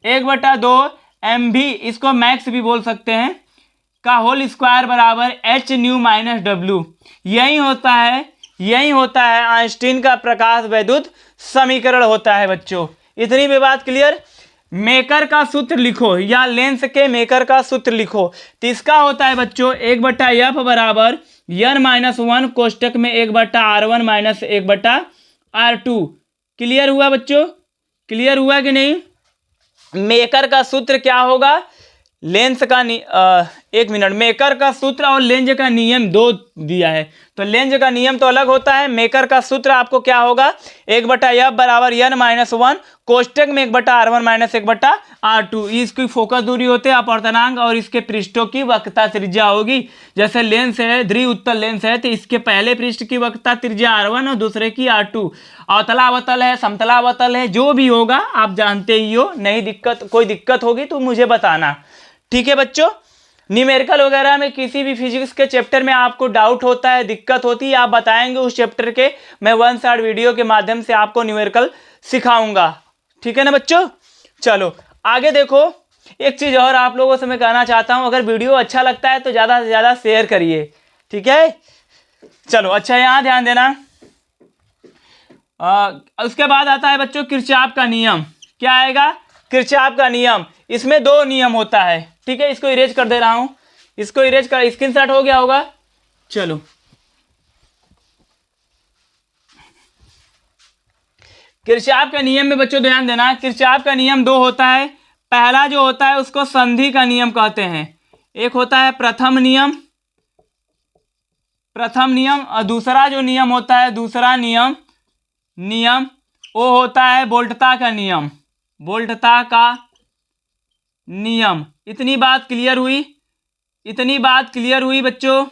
S1: 1/2 mv, इसको मैक्स भी बोल सकते हैं, का होल स्क्वायर बराबर h न्यू माइनस w। यही होता है आइंस्टीन का प्रकाश वैद्युत समीकरण होता है बच्चों। इतनी भी बात क्लियर। मेकर का सूत्र लिखो, या लेंस के मेकर का सूत्र लिखो, तो इसका होता है बच्चों 1/f बराबर n-1 कोष्टक में 1/r1 माइनस 1/r2। क्लियर हुआ बच्चों, क्लियर हुआ कि नहीं। मेकर का सूत्र क्या होगा, लेंस का एक मिनट, मेकर का सूत्र और लेंज का नियम दो दिया है, तो लेंज का नियम तो अलग होता है, मेकर का सूत्र आपको क्या होगा, 1/f बराबर n-1, कोष्टक में 1/r1 माइनस 1/r2, इसकी फोकस दूरी होते हैं अपवर्तनांक और इसके पृष्ठों की वक्रता त्रिज्या होगी। जैसे लेंस है, द्विउत्तल लेंस है, तो इसके पहले पृष्ठ की वक्रता त्रिज्या r1 और दूसरे की r2। अवतलावतल है, समतलावतल है, जो भी होगा आप जानते ही हो, नहीं दिक्कत, कोई दिक्कत होगी तो मुझे बताना, ठीक है बच्चों। न्यूमेरिकल वगैरह में किसी भी फिजिक्स के चैप्टर में आपको डाउट होता है, दिक्कत होती है, आप बताएंगे उस चैप्टर के, मैं 1 शॉट वीडियो के माध्यम से आपको न्यूमेरिकल सिखाऊंगा, ठीक है ना बच्चों। चलो आगे देखो, एक चीज और आप लोगों से मैं कहना चाहता हूं, अगर वीडियो अच्छा लगता है तो ज्यादा से ज्यादा शेयर करिए, ठीक है। चलो अच्छा, यहां ध्यान देना। उसके बाद आता है बच्चों किरचॉफ का नियम। क्या आएगा, किरचॉफ का नियम। इसमें दो नियम होता है, ठीक है। इसको इरेज कर दे रहा हूं, इसको इरेज कर, स्क्रीनशॉट हो गया होगा। चलो किरचॉफ के नियम में बच्चों ध्यान देना, किरचॉफ का नियम दो होता है। पहला जो होता है उसको संधि का नियम कहते हैं, एक होता है प्रथम नियम, प्रथम नियम, और दूसरा जो नियम होता है, दूसरा नियम वो होता है वोल्टता का नियम, वोल्टता का नियम। इतनी बात क्लियर हुई, इतनी बात क्लियर हुई बच्चों।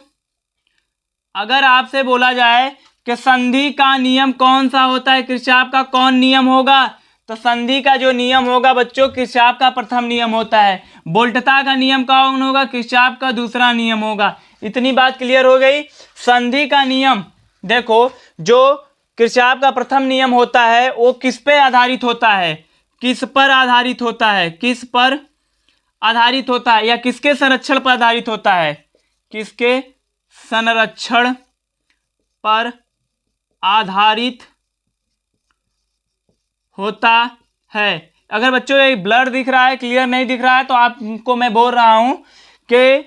S1: अगर आपसे बोला जाए कि संधि का नियम कौन सा होता है, किरचॉफ का कौन नियम होगा, तो संधि का जो नियम होगा बच्चों, किरचॉफ का प्रथम नियम होता है। वोल्टता का नियम कौन होगा, किरचॉफ का दूसरा नियम होगा। इतनी बात क्लियर हो गई। संधि का नियम देखो, जो किरचॉफ का प्रथम नियम होता है वो किस पे आधारित होता है, किस पर आधारित होता है, किस पर आधारित होता है, या किसके संरक्षण पर आधारित होता है, किसके संरक्षण पर आधारित होता है। अगर बच्चों ये ब्लर दिख रहा है, क्लियर नहीं दिख रहा है, तो आपको मैं बोल रहा हूं कि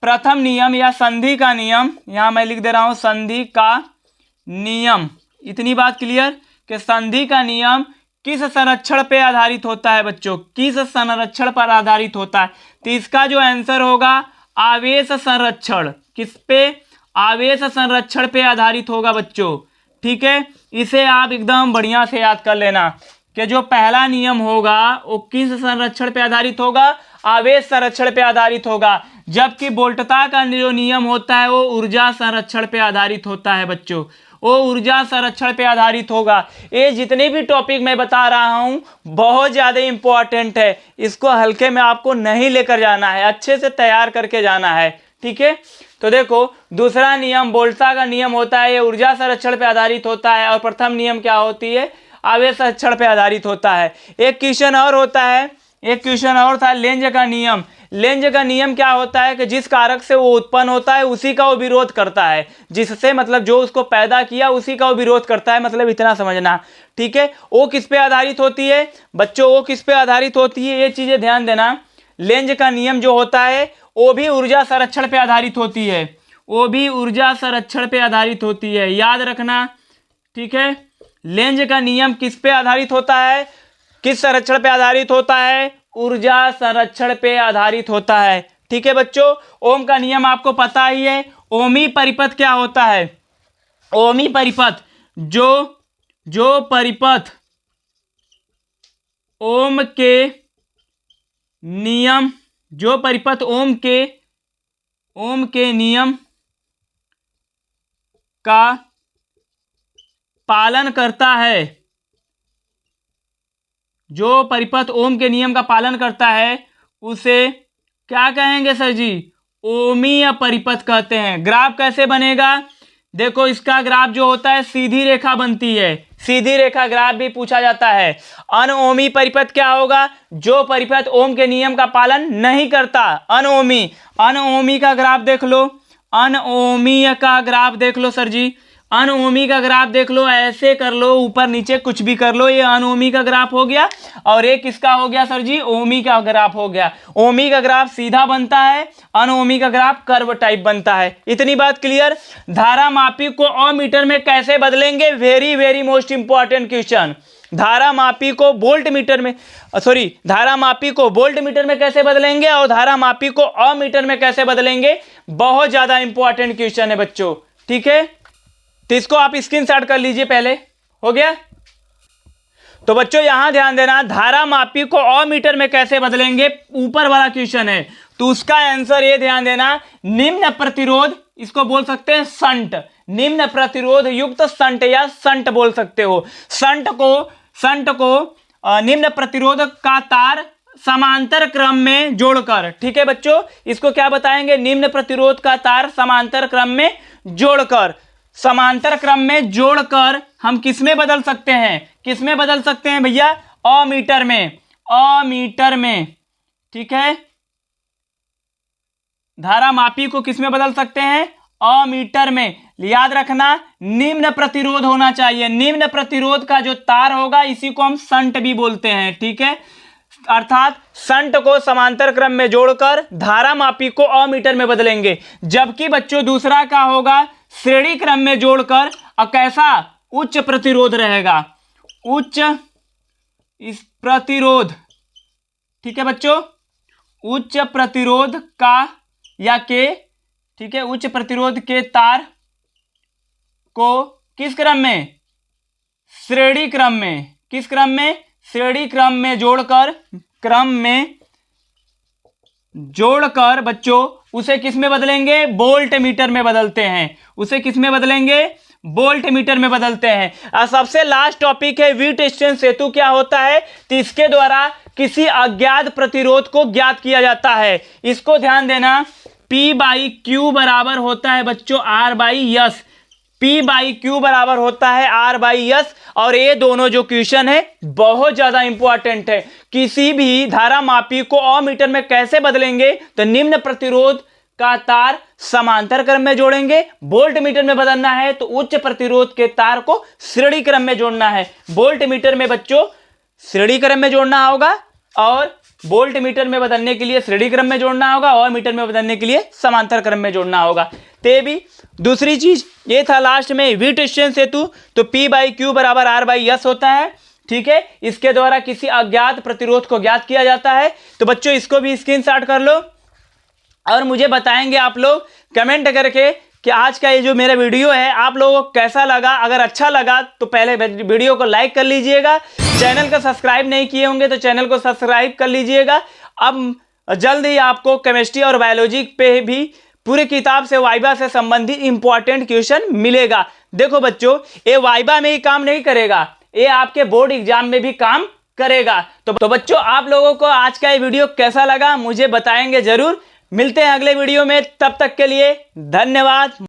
S1: प्रथम नियम या संधि का नियम, यहां मैं लिख दे रहा हूं संधि का नियम। इतनी बात क्लियर कि संधि का नियम किस संरक्षण पे आधारित होता है बच्चों, किस संरक्षण पर आधारित होता है। तो इसका जो आंसर होगा आवेश संरक्षण, किस पे, आवेश संरक्षण पे आधारित होगा बच्चों, ठीक है। इसे आप एकदम बढ़िया से याद कर लेना कि जो पहला नियम होगा वो किस संरक्षण पे आधारित होगा, आवेश संरक्षण पे आधारित होगा। जबकि वोल्टता का जो नियम होता है वो ऊर्जा संरक्षण पे आधारित होता है बच्चों, वो ऊर्जा संरक्षण पे आधारित होगा। ये जितने भी टॉपिक मैं बता रहा हूं बहुत ज़्यादा इंपॉर्टेंट है, इसको हल्के में आपको नहीं लेकर जाना है, अच्छे से तैयार करके जाना है, ठीक है। तो देखो दूसरा नियम वोल्टता का नियम होता है, ये ऊर्जा संरक्षण पे आधारित होता है, और प्रथम नियम क्या होती है, आवेश संरक्षण पे आधारित होता है। एक क्वेश्चन और होता है, एक क्वेश्चन और था लेंज का नियम। लेंज का नियम क्या होता है कि जिस कारक से वो उत्पन्न होता है उसी का वो विरोध करता है, जिससे मतलब जो उसको पैदा किया उसी का वो विरोध करता है, मतलब इतना समझना, ठीक है। वो किस पे आधारित होती है बच्चों, वो किस पे आधारित होती है, ये चीजें ध्यान देना। लेंज का नियम जो होता है वो भी ऊर्जा संरक्षण पे आधारित होती है, वो भी ऊर्जा संरक्षण पे आधारित होती है, याद रखना, ठीक है। लेंज का नियम किस पे आधारित होता है, किस संरक्षण पे आधारित होता है, ऊर्जा संरक्षण पे आधारित होता है, ठीक है बच्चों। ओम का नियम आपको पता ही है। ओमी परिपथ क्या होता है, ओमी परिपथ, जो परिपथ ओम के नियम, जो परिपथ ओम के नियम का पालन करता है, जो परिपथ ओम के नियम का पालन करता है उसे क्या कहेंगे सर जी, ओमीय परिपथ कहते हैं। ग्राफ कैसे बनेगा, देखो इसका ग्राफ जो होता है सीधी रेखा बनती है, सीधी रेखा ग्राफ भी पूछा जाता है। अनओमी परिपथ क्या होगा, जो परिपथ ओम के नियम का पालन नहीं करता, अनओमी। अनओमी का ग्राफ देख लो, अनओमीय का ग्राफ देख लो सर जी, अनओमी का ग्राफ देख लो, ऐसे कर लो, ऊपर नीचे कुछ भी कर लो, ये अनओमी का ग्राफ हो गया। और एक किसका हो गया सर जी, ओमी का ग्राफ हो गया। ओमी का ग्राफ सीधा बनता है, अनओमी का ग्राफ कर्व टाइप बनता है। इतनी बात क्लियर। धारा मापी को अमीटर में कैसे बदलेंगे, very very most important question. धारा मापी को वोल्ट मीटर में धारा मापी को वोल्ट मीटर में कैसे बदलेंगे और धारा मापी को अमीटर में कैसे बदलेंगे, बहुत ज्यादा इंपॉर्टेंट क्वेश्चन है बच्चों। ठीक है, तो इसको आप स्क्रीनशॉट कर लीजिए पहले। हो गया? तो बच्चों यहां ध्यान देना, धारा मापी को अमीटर में कैसे बदलेंगे, ऊपर वाला क्वेश्चन है, तो उसका आंसर ये ध्यान देना, निम्न प्रतिरोध, इसको बोल सकते हैं संट, निम्न प्रतिरोध युक्त संट या संट बोल सकते हो। संट को निम्न प्रतिरोध का तार समांतर क्रम में जोड़कर, ठीक है बच्चों, इसको क्या बताएंगे, निम्न प्रतिरोध का तार समांतर क्रम में जोड़कर, समांतर क्रम में जोड़कर हम किसमें बदल सकते हैं, किसमें बदल सकते हैं भैया, अमीटर में, अमीटर में। ठीक है, धारा मापी को किसमें बदल सकते हैं, अमीटर में। याद रखना निम्न प्रतिरोध होना चाहिए, निम्न प्रतिरोध का जो तार होगा इसी को हम संट भी बोलते हैं। ठीक है, अर्थात संट को समांतर क्रम में जोड़कर धारा मापी को अमीटर में बदलेंगे, जबकि बच्चों दूसरा का होगा श्रेणी क्रम में जोड़कर, और कैसा, उच्च प्रतिरोध रहेगा, उच्च इस प्रतिरोध। ठीक है बच्चों, उच्च प्रतिरोध का या के, ठीक है, उच्च प्रतिरोध के तार को किस क्रम में, श्रेणी क्रम में, किस क्रम में, श्रेणी क्रम में जोड़कर, क्रम में जोड़कर बच्चों उसे किस में बदलेंगे, वोल्ट मीटर में बदलते हैं, उसे किस में बदलेंगे, वोल्ट मीटर में बदलते हैं। और सबसे लास्ट टॉपिक है व्हीटस्टोन सेतु क्या होता है, तो इसके द्वारा किसी अज्ञात प्रतिरोध को ज्ञात किया जाता है। इसको ध्यान देना, P/Q बराबर होता है बच्चों R/S, P/Q बराबर होता है R/S, और ये दोनों जो क्वेश्चन है बहुत ज्यादा इंपॉर्टेंट है। किसी भी धारा मापी को अमीटर में कैसे बदलेंगे, तो निम्न प्रतिरोध का तार समांतर क्रम में जोड़ेंगे, वोल्ट मीटर में बदलना है तो उच्च प्रतिरोध के तार को श्रेणी क्रम में जोड़ना है। वोल्ट मीटर में बच्चों श्रेणी क्रम में जोड़ना होगा, और वोल्ट मीटर में बदलने के लिए श्रेणी क्रम में जोड़ना होगा, और मीटर में बदलने के लिए समांतर क्रम में जोड़ना होगा। ते भी दूसरी चीज ये था लास्ट में व्हीटस्टोन सेतु, तो P/Q बराबर R/S होता है। ठीक है, इसके द्वारा किसी अज्ञात प्रतिरोध को ज्ञात किया जाता है। तो बच्चों इसको भी स्क्रीनशॉट कर लो, और मुझे बताएंगे आप लोग कमेंट करके कि आज का ये जो मेरा वीडियो है आप लोगों को कैसा लगा। अगर अच्छा लगा तो पहले वीडियो को लाइक कर लीजिएगा, चैनल को सब्सक्राइब नहीं किए होंगे तो चैनल को सब्सक्राइब कर लीजिएगा। अब जल्द ही आपको केमिस्ट्री और बायोलॉजी पे भी पूरी किताब से वाइवा से संबंधित इंपॉर्टेंट क्वेश्चन मिलेगा। देखो बच्चों, ये वाइवा में ही काम नहीं करेगा, ये आपके बोर्ड एग्जाम में भी काम करेगा। तो बच्चों आप लोगों को आज का ये वीडियो कैसा लगा मुझे बताएंगे जरूर। मिलते हैं अगले वीडियो में, तब तक के लिए धन्यवाद।